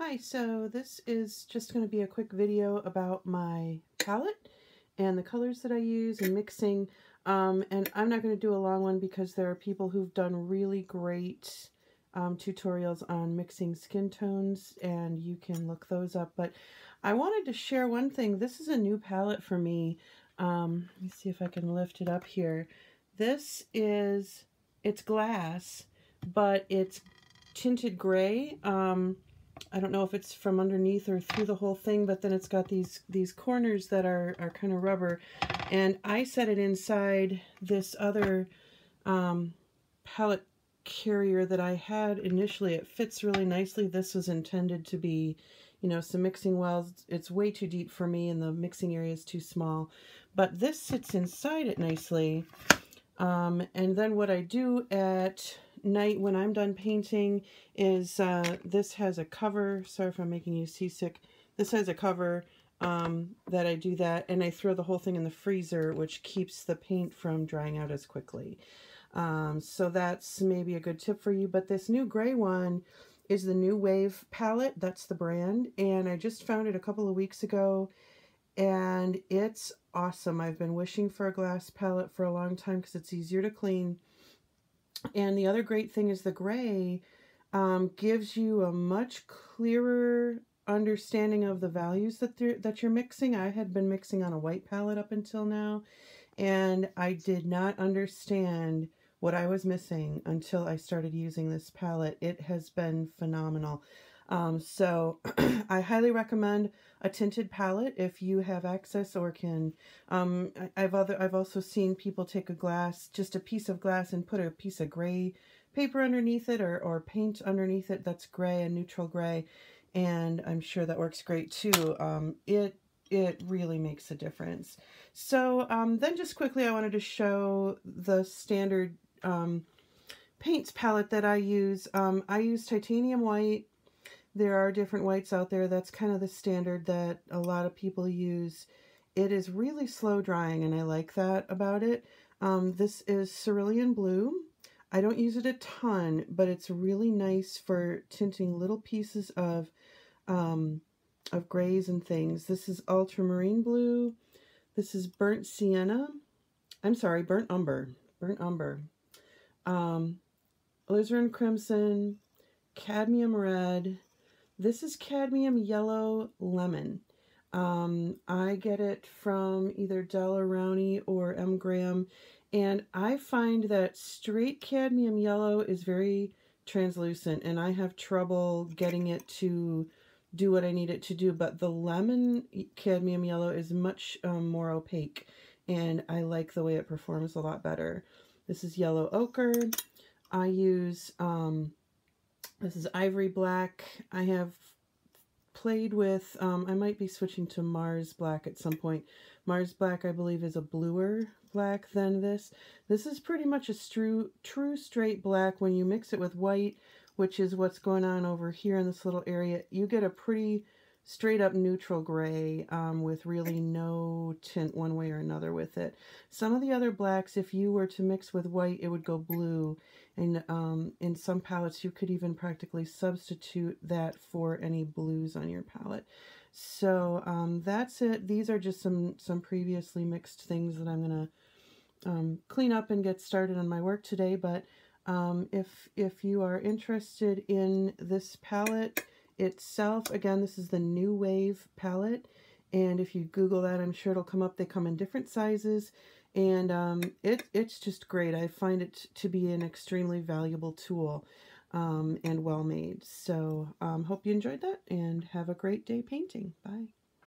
Hi, so this is just going to be a quick video about my palette and the colors that I use and mixing. And I'm not going to do a long one because there are people who've done really great tutorials on mixing skin tones, and you can look those up. But I wanted to share one thing. This is a new palette for me. Let me see if I can lift it up here. It's glass, but it's tinted gray. I don't know if it's from underneath or through the whole thing, but then it's got these corners that are kind of rubber. And I set it inside this other palette carrier that I had initially. It fits really nicely. This was intended to be, you know, some mixing wells. It's way too deep for me and the mixing area is too small. But this sits inside it nicely. And then what I do at night when I'm done painting is this has a cover. Sorry if I'm making you seasick. This has a cover that I do that, and I throw the whole thing in the freezer, which keeps the paint from drying out as quickly. So that's maybe a good tip for you. But this new gray one is the New Wave palette. That's the brand, and I just found it a couple of weeks ago, and it's awesome. I've been wishing for a glass palette for a long time because it's easier to clean. And the other great thing is the gray gives you a much clearer understanding of the values that you're mixing. I had been mixing on a white palette up until now, and I did not understand what I was missing until I started using this palette. It has been phenomenal. So I highly recommend a tinted palette if you have access or can. I've also seen people take just a piece of glass, and put a piece of gray paper underneath it, or paint underneath it that's gray, a neutral gray, and I'm sure that works great too. It really makes a difference. So then just quickly, I wanted to show the standard paints palette that I use. I use titanium white. There are different whites out there. That's kind of the standard that a lot of people use. It is really slow drying, and I like that about it. This is cerulean blue. I don't use it a ton, but it's really nice for tinting little pieces of grays and things. This is ultramarine blue. This is burnt sienna. I'm sorry, burnt umber. Burnt umber. Alizarin crimson. Cadmium red. This is cadmium yellow lemon. I get it from either Della Rowney or M. Graham, and I find that straight cadmium yellow is very translucent, and I have trouble getting it to do what I need it to do. But the lemon cadmium yellow is much more opaque, and I like the way it performs a lot better. This is yellow ochre. I use this is ivory black. I have played with, I might be switching to Mars black at some point. Mars black, I believe, is a bluer black than this. This is pretty much a true straight black. When you mix it with white, which is what's going on over here in this little area, you get a pretty straight up neutral gray with really no tint one way or another with it. Some of the other blacks, if you were to mix with white, it would go blue. And in some palettes, you could even practically substitute that for any blues on your palette. So that's it. These are just some previously mixed things that I'm going to clean up and get started on my work today. But if you are interested in this palette itself, again, this is the New Wave palette, and if you Google that, I'm sure it'll come up. They come in different sizes, and it's just great. I find it to be an extremely valuable tool and well made. So hope you enjoyed that, and have a great day painting. Bye.